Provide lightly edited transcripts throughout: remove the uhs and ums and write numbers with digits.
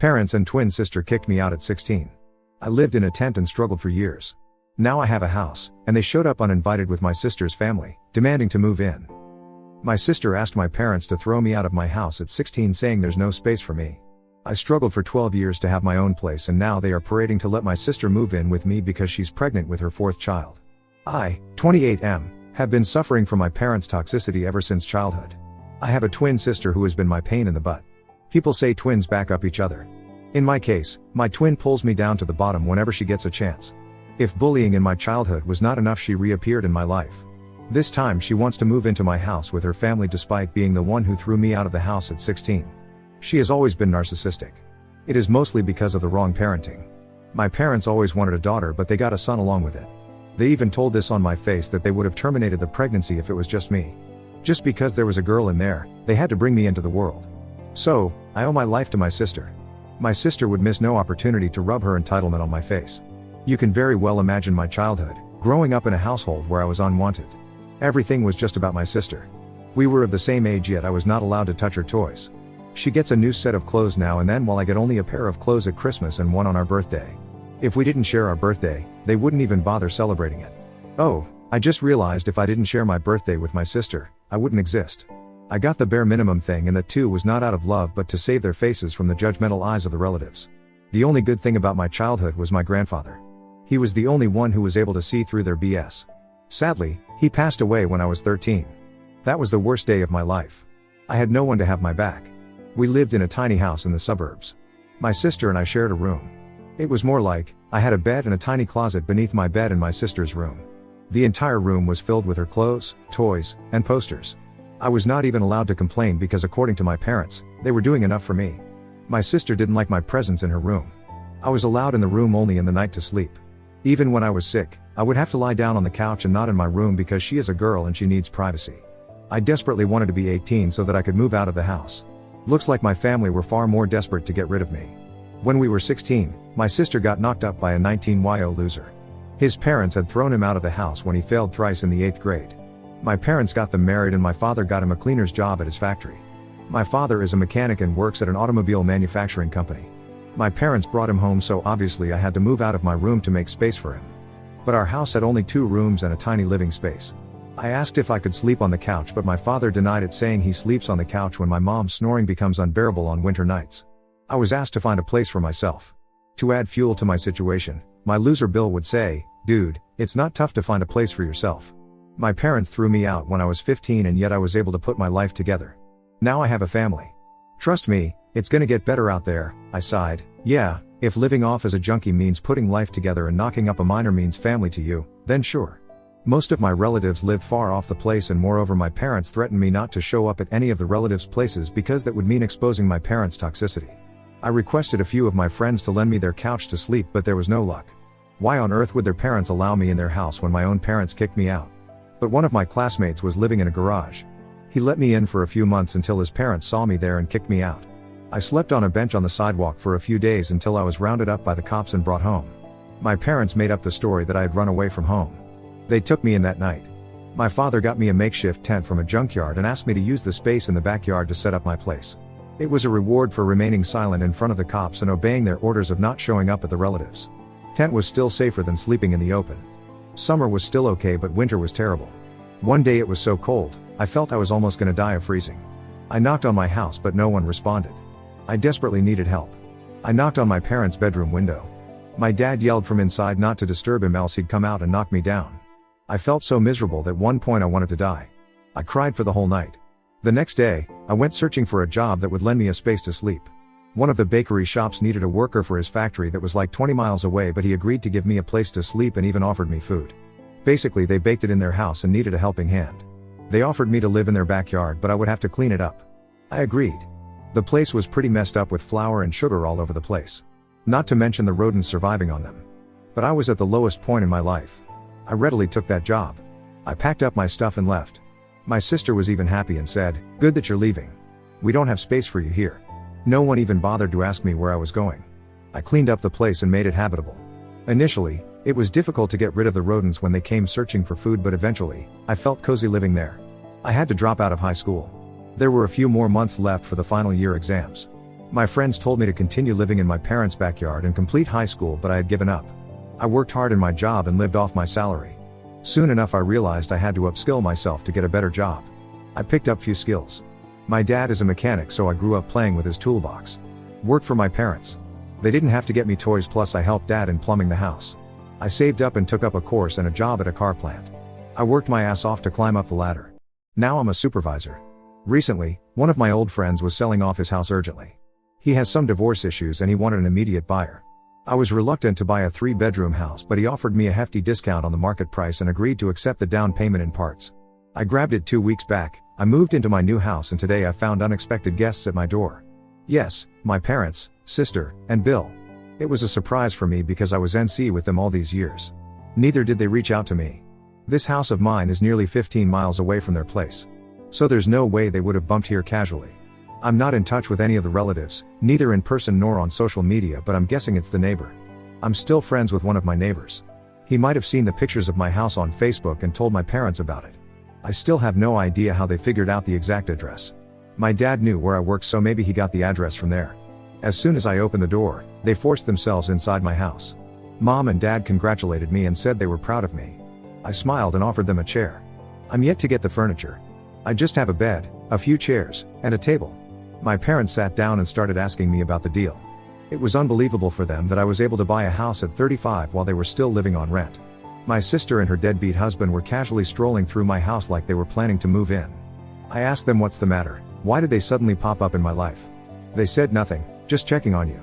Parents and twin sister kicked me out at 16. I lived in a tent and struggled for years. Now I have a house, and they showed up uninvited with my sister's family, demanding to move in. My sister asked my parents to throw me out of my house at 16, saying there's no space for me. I struggled for 12 years to have my own place, and now they are parading to let my sister move in with me because she's pregnant with her 4th child. I, 28M, have been suffering from my parents' toxicity ever since childhood. I have a twin sister who has been my pain in the butt. People say twins back up each other. In my case, my twin pulls me down to the bottom whenever she gets a chance. If bullying in my childhood was not enough, she reappeared in my life. This time she wants to move into my house with her family despite being the one who threw me out of the house at 16. She has always been narcissistic. It is mostly because of the wrong parenting. My parents always wanted a daughter, but they got a son along with it. They even told this on my face that they would have terminated the pregnancy if it was just me. Just because there was a girl in there, they had to bring me into the world. So, I owe my life to my sister. My sister would miss no opportunity to rub her entitlement on my face. You can very well imagine my childhood, growing up in a household where I was unwanted. Everything was just about my sister. We were of the same age, yet I was not allowed to touch her toys. She gets a new set of clothes now and then, while I get only a pair of clothes at Christmas and one on our birthday. If we didn't share our birthday, they wouldn't even bother celebrating it. Oh, I just realized if I didn't share my birthday with my sister, I wouldn't exist. I got the bare minimum thing, and that too was not out of love but to save their faces from the judgmental eyes of the relatives. The only good thing about my childhood was my grandfather. He was the only one who was able to see through their BS. Sadly, he passed away when I was 13. That was the worst day of my life. I had no one to have my back. We lived in a tiny house in the suburbs. My sister and I shared a room. It was more like, I had a bed and a tiny closet beneath my bed in my sister's room. The entire room was filled with her clothes, toys, and posters. I was not even allowed to complain because, according to my parents, they were doing enough for me. My sister didn't like my presence in her room. I was allowed in the room only in the night to sleep. Even when I was sick, I would have to lie down on the couch and not in my room because she is a girl and she needs privacy. I desperately wanted to be 18 so that I could move out of the house. Looks like my family were far more desperate to get rid of me. When we were 16, my sister got knocked up by a 19-year-old loser. His parents had thrown him out of the house when he failed thrice in the 8th grade. My parents got them married and my father got him a cleaner's job at his factory. My father is a mechanic and works at an automobile manufacturing company. My parents brought him home, so obviously I had to move out of my room to make space for him. But our house had only 2 rooms and a tiny living space. I asked if I could sleep on the couch, but my father denied it, saying he sleeps on the couch when my mom's snoring becomes unbearable on winter nights. I was asked to find a place for myself. To add fuel to my situation, my loser Bill would say, "Dude, it's not tough to find a place for yourself." My parents threw me out when I was 15, and yet I was able to put my life together. Now I have a family. Trust me, it's gonna get better out there, I sighed. Yeah, if living off as a junkie means putting life together and knocking up a minor means family to you, then sure. Most of my relatives lived far off the place, and moreover my parents threatened me not to show up at any of the relatives' places because that would mean exposing my parents' toxicity. I requested a few of my friends to lend me their couch to sleep, but there was no luck. Why on earth would their parents allow me in their house when my own parents kicked me out? But one of my classmates was living in a garage. He let me in for a few months until his parents saw me there and kicked me out. I slept on a bench on the sidewalk for a few days until I was rounded up by the cops and brought home. My parents made up the story that I had run away from home. They took me in that night. My father got me a makeshift tent from a junkyard and asked me to use the space in the backyard to set up my place. It was a reward for remaining silent in front of the cops and obeying their orders of not showing up at the relatives. Tent was still safer than sleeping in the open. Summer was still okay, but winter was terrible. One day it was so cold, I felt I was almost gonna die of freezing. I knocked on my house, but no one responded. I desperately needed help. I knocked on my parents' bedroom window. My dad yelled from inside not to disturb him, else he'd come out and knock me down. I felt so miserable that at one point I wanted to die. I cried for the whole night. The next day, I went searching for a job that would lend me a space to sleep. One of the bakery shops needed a worker for his factory that was like 20 miles away, but he agreed to give me a place to sleep and even offered me food. Basically, they baked it in their house and needed a helping hand. They offered me to live in their backyard, but I would have to clean it up. I agreed. The place was pretty messed up with flour and sugar all over the place. Not to mention the rodents surviving on them. But I was at the lowest point in my life. I readily took that job. I packed up my stuff and left. My sister was even happy and said, "Good that you're leaving. We don't have space for you here." No one even bothered to ask me where I was going. I cleaned up the place and made it habitable. Initially, it was difficult to get rid of the rodents when they came searching for food, but eventually, I felt cozy living there. I had to drop out of high school. There were a few more months left for the final year exams. My friends told me to continue living in my parents' backyard and complete high school, but I had given up. I worked hard in my job and lived off my salary. Soon enough I realized I had to upskill myself to get a better job. I picked up few skills. My dad is a mechanic, so I grew up playing with his toolbox. Worked for my parents. They didn't have to get me toys, plus I helped dad in plumbing the house. I saved up and took up a course and a job at a car plant. I worked my ass off to climb up the ladder. Now I'm a supervisor. Recently, one of my old friends was selling off his house urgently. He has some divorce issues and he wanted an immediate buyer. I was reluctant to buy a 3-bedroom house, but he offered me a hefty discount on the market price and agreed to accept the down payment in parts. I grabbed it 2 weeks back. I moved into my new house and today I found unexpected guests at my door. Yes, my parents, sister, and Bill. It was a surprise for me because I was NC with them all these years. Neither did they reach out to me. This house of mine is nearly 15 miles away from their place. So there's no way they would have bumped here casually. I'm not in touch with any of the relatives, neither in person nor on social media, but I'm guessing it's the neighbor. I'm still friends with one of my neighbors. He might have seen the pictures of my house on Facebook and told my parents about it. I still have no idea how they figured out the exact address. My dad knew where I worked, so maybe he got the address from there. As soon as I opened the door, they forced themselves inside my house. Mom and dad congratulated me and said they were proud of me. I smiled and offered them a chair. I'm yet to get the furniture. I just have a bed, a few chairs, and a table. My parents sat down and started asking me about the deal. It was unbelievable for them that I was able to buy a house at 35 while they were still living on rent. My sister and her deadbeat husband were casually strolling through my house like they were planning to move in. I asked them what's the matter, why did they suddenly pop up in my life? They said nothing, just checking on you.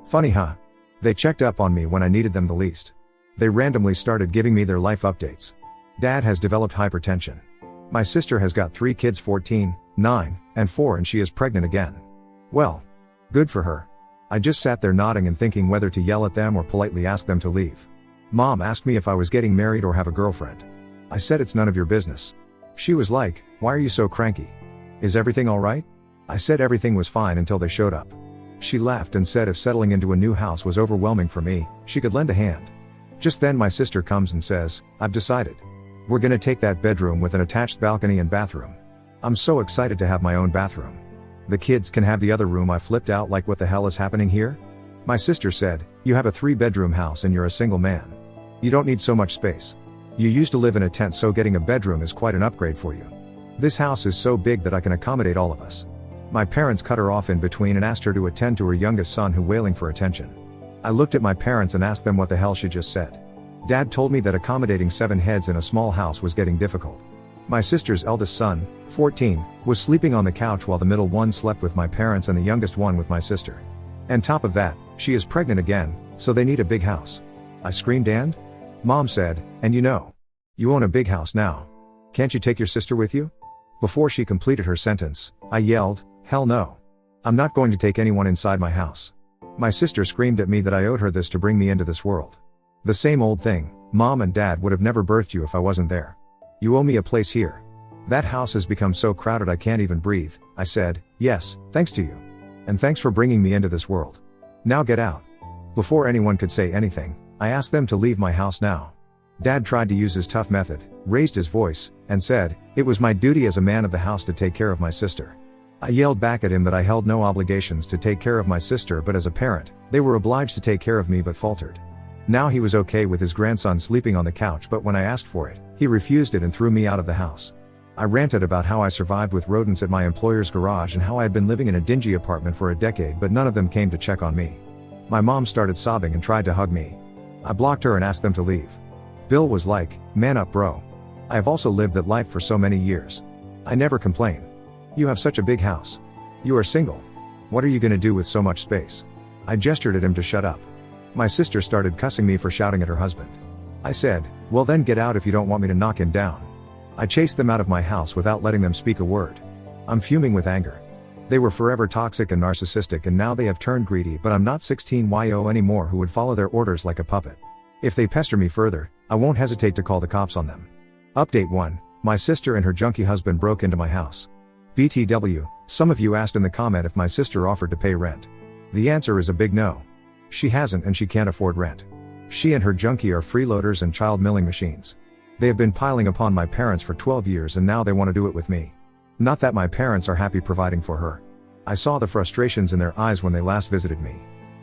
Funny huh? They checked up on me when I needed them the least. They randomly started giving me their life updates. Dad has developed hypertension. My sister has got 3 kids, 14, 9, and 4, and she is pregnant again. Well, good for her. I just sat there nodding and thinking whether to yell at them or politely ask them to leave. Mom asked me if I was getting married or have a girlfriend. I said it's none of your business. She was like, why are you so cranky? Is everything alright? I said everything was fine until they showed up. She laughed and said if settling into a new house was overwhelming for me, she could lend a hand. Just then my sister comes and says, I've decided. We're gonna take that bedroom with an attached balcony and bathroom. I'm so excited to have my own bathroom. The kids can have the other room. I flipped out like, what the hell is happening here? My sister said, you have a 3-bedroom house and you're a single man. You don't need so much space. You used to live in a tent, so getting a bedroom is quite an upgrade for you. This house is so big that I can accommodate all of us. My parents cut her off in between and asked her to attend to her youngest son, who wailing for attention. I looked at my parents and asked them what the hell she just said. Dad told me that accommodating 7 heads in a small house was getting difficult. My sister's eldest son, 14, was sleeping on the couch while the middle one slept with my parents and the youngest one with my sister. And top of that, she is pregnant again, so they need a big house. I screamed, and? Mom said, and you own a big house now. Can't you take your sister with you? Before she completed her sentence, I yelled, hell no. I'm not going to take anyone inside my house. My sister screamed at me that I owed her this to bring me into this world. The same old thing, Mom and Dad would have never birthed you if I wasn't there. You owe me a place here. That house has become so crowded I can't even breathe. I said, yes, thanks to you. And thanks for bringing me into this world. Now get out. Before anyone could say anything, I asked them to leave my house now. Dad tried to use his tough method, raised his voice, and said, it was my duty as a man of the house to take care of my sister. I yelled back at him that I held no obligations to take care of my sister, but as a parent, they were obliged to take care of me, but faltered. Now he was okay with his grandson sleeping on the couch, but when I asked for it, he refused it and threw me out of the house. I ranted about how I survived with rodents at my employer's garage and how I had been living in a dingy apartment for a decade, but none of them came to check on me. My mom started sobbing and tried to hug me. I blocked her and asked them to leave. Bill was like, man up bro. I have also lived that life for so many years. I never complain. You have such a big house. You are single. What are you gonna do with so much space? I gestured at him to shut up. My sister started cussing me for shouting at her husband. I said, well then get out if you don't want me to knock him down. I chased them out of my house without letting them speak a word. I'm fuming with anger. They were forever toxic and narcissistic, and now they have turned greedy, but I'm not 16yo anymore who would follow their orders like a puppet. If they pester me further, I won't hesitate to call the cops on them. Update 1. My sister and her junkie husband broke into my house. BTW, some of you asked in the comment if my sister offered to pay rent. The answer is a big no. She hasn't, and she can't afford rent. She and her junkie are freeloaders and child milling machines. They have been piling upon my parents for 12 years and now they want to do it with me. Not that my parents are happy providing for her. I saw the frustrations in their eyes when they last visited me.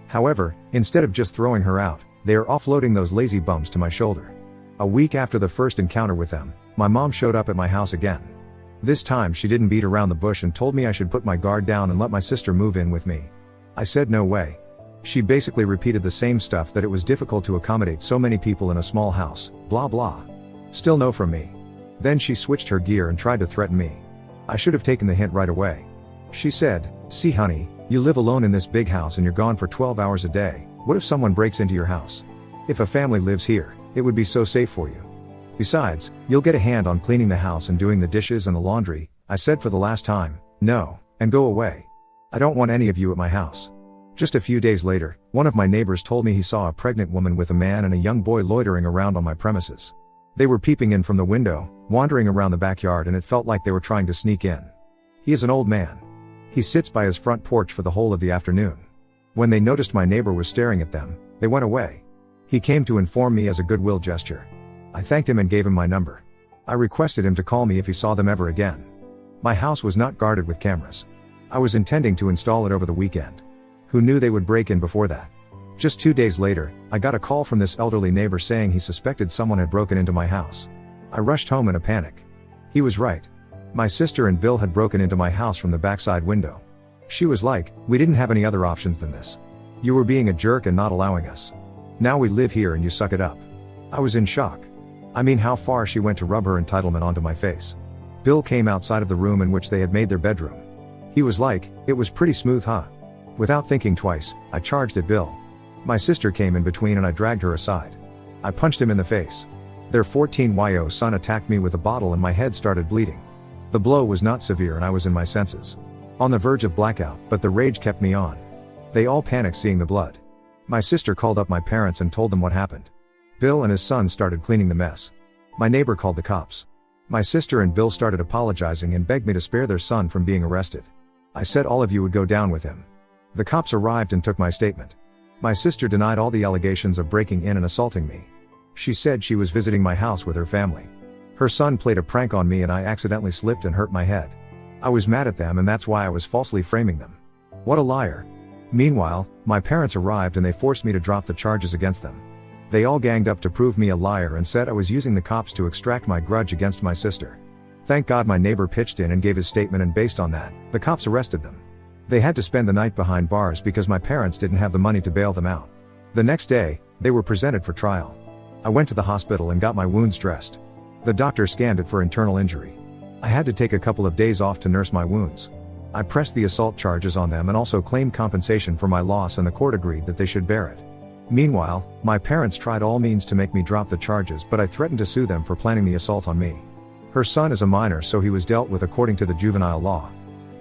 However, instead of just throwing her out, they are offloading those lazy bums to my shoulder. A week after the first encounter with them, my mom showed up at my house again. This time she didn't beat around the bush and told me I should put my guard down and let my sister move in with me. I said no way. She basically repeated the same stuff, that it was difficult to accommodate so many people in a small house, blah blah. Still no from me. Then she switched her gear and tried to threaten me. I should have taken the hint right away. She said, "See honey, you live alone in this big house and you're gone for 12 hours a day. What if someone breaks into your house? If a family lives here, it would be so safe for you. Besides, you'll get a hand on cleaning the house and doing the dishes and the laundry." I said for the last time, "No, and go away. I don't want any of you at my house." Just a few days later, one of my neighbors told me he saw a pregnant woman with a man and a young boy loitering around on my premises. They were peeping in from the window, wandering around the backyard, and it felt like they were trying to sneak in. He is an old man. He sits by his front porch for the whole of the afternoon. When they noticed my neighbor was staring at them, they went away. He came to inform me as a goodwill gesture. I thanked him and gave him my number. I requested him to call me if he saw them ever again. My house was not guarded with cameras. I was intending to install it over the weekend. Who knew they would break in before that? Just 2 days later, I got a call from this elderly neighbor saying he suspected someone had broken into my house. I rushed home in a panic. He was right. My sister and Bill had broken into my house from the backside window. She was like, "We didn't have any other options than this. You were being a jerk and not allowing us. Now we live here and you suck it up." I was in shock. I mean, how far she went to rub her entitlement onto my face. Bill came outside of the room in which they had made their bedroom. He was like, "It was pretty smooth, huh?" Without thinking twice, I charged at Bill. My sister came in between and I dragged her aside. I punched him in the face. Their 14-year-old son attacked me with a bottle and my head started bleeding. The blow was not severe and I was in my senses, on the verge of blackout, but the rage kept me on. They all panicked seeing the blood. My sister called up my parents and told them what happened. Bill and his son started cleaning the mess. My neighbor called the cops. My sister and Bill started apologizing and begged me to spare their son from being arrested. I said all of you would go down with him. The cops arrived and took my statement. My sister denied all the allegations of breaking in and assaulting me. She said she was visiting my house with her family. Her son played a prank on me and I accidentally slipped and hurt my head. I was mad at them and that's why I was falsely framing them. What a liar. Meanwhile, my parents arrived and they forced me to drop the charges against them. They all ganged up to prove me a liar and said I was using the cops to extract my grudge against my sister. Thank God my neighbor pitched in and gave his statement, and based on that, the cops arrested them. They had to spend the night behind bars because my parents didn't have the money to bail them out. The next day, they were presented for trial. I went to the hospital and got my wounds dressed. The doctor scanned it for internal injury. I had to take a couple of days off to nurse my wounds. I pressed the assault charges on them and also claimed compensation for my loss, and the court agreed that they should bear it. Meanwhile, my parents tried all means to make me drop the charges, but I threatened to sue them for planning the assault on me. Her son is a minor, so he was dealt with according to the juvenile law.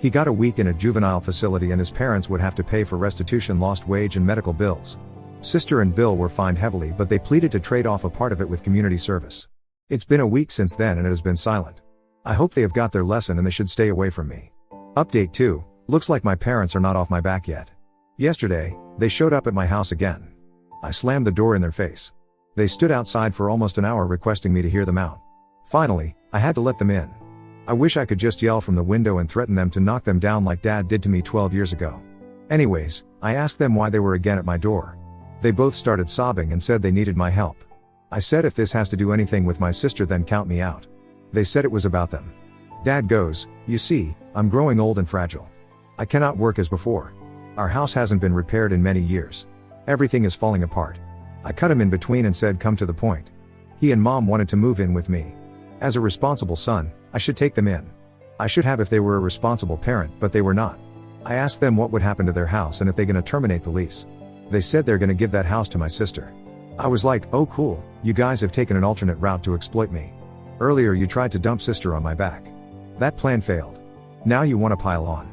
He got a week in a juvenile facility and his parents would have to pay for restitution, lost wage and medical bills. Sister and Bill were fined heavily, but they pleaded to trade off a part of it with community service. It's been a week since then and it has been silent. I hope they have got their lesson and they should stay away from me. Update 2, looks like my parents are not off my back yet. Yesterday, they showed up at my house again. I slammed the door in their face. They stood outside for almost an hour requesting me to hear them out. Finally, I had to let them in. I wish I could just yell from the window and threaten them to knock them down like Dad did to me 12 years ago. Anyways, I asked them why they were again at my door. They both started sobbing and said they needed my help. I said if this has to do anything with my sister then count me out. They said it was about them. Dad goes, "You see, I'm growing old and fragile. I cannot work as before. Our house hasn't been repaired in many years. Everything is falling apart." I cut him in between and said, "Come to the point. He and Mom wanted to move in with me. As a responsible son, I should take them in. I should have if they were a responsible parent, but they were not. I asked them what would happen to their house and if they're gonna terminate the lease. They said they're gonna give that house to my sister. I was like, oh cool, you guys have taken an alternate route to exploit me. Earlier you tried to dump sister on my back. That plan failed. Now you wanna pile on.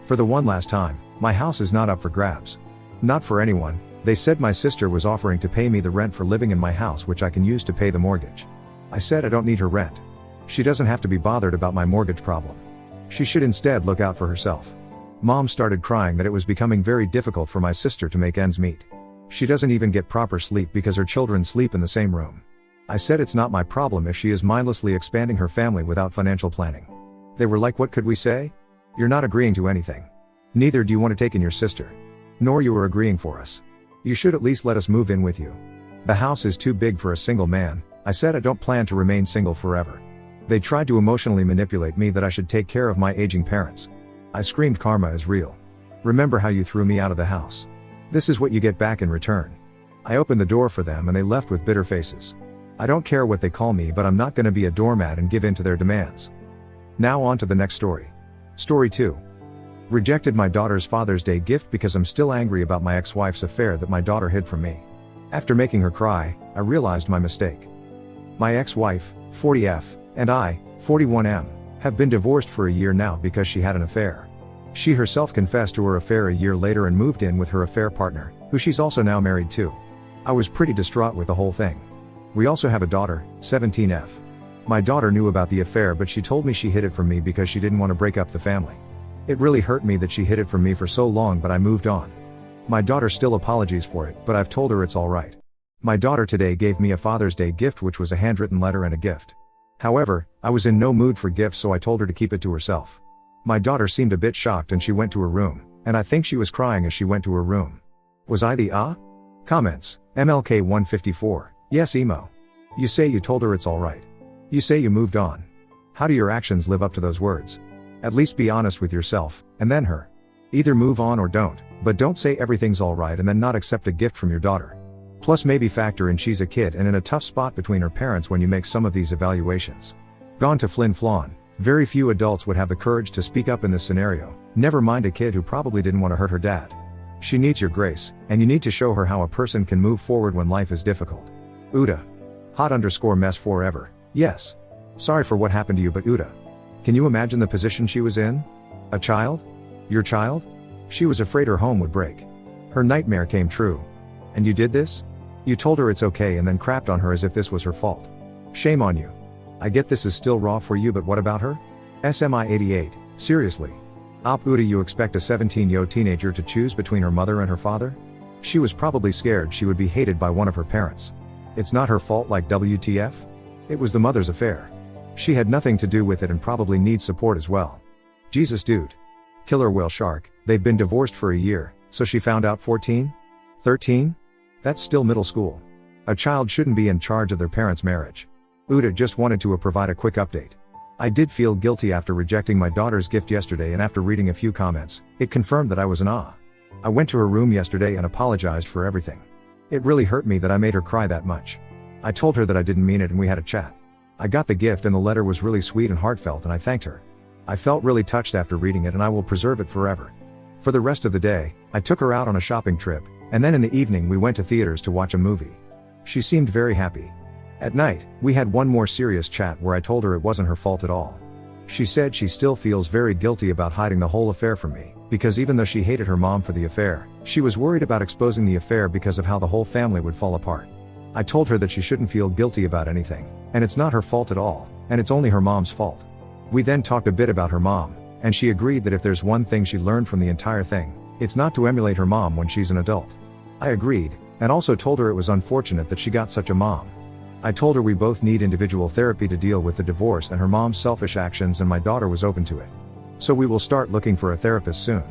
For the one last time, my house is not up for grabs. Not for anyone." They said my sister was offering to pay me the rent for living in my house, which I can use to pay the mortgage. I said I don't need her rent. She doesn't have to be bothered about my mortgage problem. She should instead look out for herself. Mom started crying that it was becoming very difficult for my sister to make ends meet. She doesn't even get proper sleep because her children sleep in the same room. I said it's not my problem if she is mindlessly expanding her family without financial planning. They were like, what could we say? You're not agreeing to anything. Neither do you want to take in your sister. Nor you are agreeing for us. You should at least let us move in with you. The house is too big for a single man. I said I don't plan to remain single forever. They tried to emotionally manipulate me that I should take care of my aging parents. I screamed karma is real. Remember how you threw me out of the house? This is what you get back in return. I opened the door for them and they left with bitter faces. I don't care what they call me, but I'm not gonna be a doormat and give in to their demands. Now on to the next story. Story 2. Rejected my daughter's Father's Day gift because I'm still angry about my ex-wife's affair that my daughter hid from me. After making her cry, I realized my mistake. My ex-wife, 40F, and I, 41M, have been divorced for a year now because she had an affair. She herself confessed to her affair a year later and moved in with her affair partner, who she's also now married to. I was pretty distraught with the whole thing. We also have a daughter, 17F. My daughter knew about the affair, but she told me she hid it from me because she didn't want to break up the family. It really hurt me that she hid it from me for so long, but I moved on. My daughter still apologies for it, but I've told her it's alright. My daughter today gave me a Father's Day gift, which was a handwritten letter and a gift. However, I was in no mood for gifts, so I told her to keep it to herself. My daughter seemed a bit shocked and she went to her room, and I think she was crying as she went to her room. Was I the Comments. MLK 154. Yes, emo. You say you told her it's alright. You say you moved on. How do your actions live up to those words? At least be honest with yourself, and then her. Either move on or don't, but don't say everything's alright and then not accept a gift from your daughter. Plus maybe factor in she's a kid and in a tough spot between her parents when you make some of these evaluations. Gone to Flin Flon. Very few adults would have the courage to speak up in this scenario, never mind a kid who probably didn't want to hurt her dad. She needs your grace, and you need to show her how a person can move forward when life is difficult. Uda. Hot_mess forever. Yes. Sorry for what happened to you, but Uda. Can you imagine the position she was in? A child? Your child? She was afraid her home would break. Her nightmare came true. And you did this? You told her it's okay and then crapped on her as if this was her fault. Shame on you. I get this is still raw for you, but what about her? SMI 88, seriously. Uda, you expect a 17-year-old teenager to choose between her mother and her father? She was probably scared she would be hated by one of her parents. It's not her fault, like WTF? It was the mother's affair. She had nothing to do with it and probably needs support as well. Jesus dude. Killer whale shark, they've been divorced for a year, so she found out 14? 13? That's still middle school. A child shouldn't be in charge of their parents' marriage. Uda just wanted to provide a quick update. I did feel guilty after rejecting my daughter's gift yesterday, and after reading a few comments, it confirmed that I was an I went to her room yesterday and apologized for everything. It really hurt me that I made her cry that much. I told her that I didn't mean it and we had a chat. I got the gift and the letter was really sweet and heartfelt, and I thanked her. I felt really touched after reading it, and I will preserve it forever. For the rest of the day, I took her out on a shopping trip, and then in the evening we went to theaters to watch a movie. She seemed very happy. At night, we had one more serious chat where I told her it wasn't her fault at all. She said she still feels very guilty about hiding the whole affair from me, because even though she hated her mom for the affair, she was worried about exposing the affair because of how the whole family would fall apart. I told her that she shouldn't feel guilty about anything, and it's not her fault at all, and it's only her mom's fault. We then talked a bit about her mom, and she agreed that if there's one thing she learned from the entire thing, it's not to emulate her mom when she's an adult. I agreed, and also told her it was unfortunate that she got such a mom. I told her we both need individual therapy to deal with the divorce and her mom's selfish actions, and my daughter was open to it. So we will start looking for a therapist soon.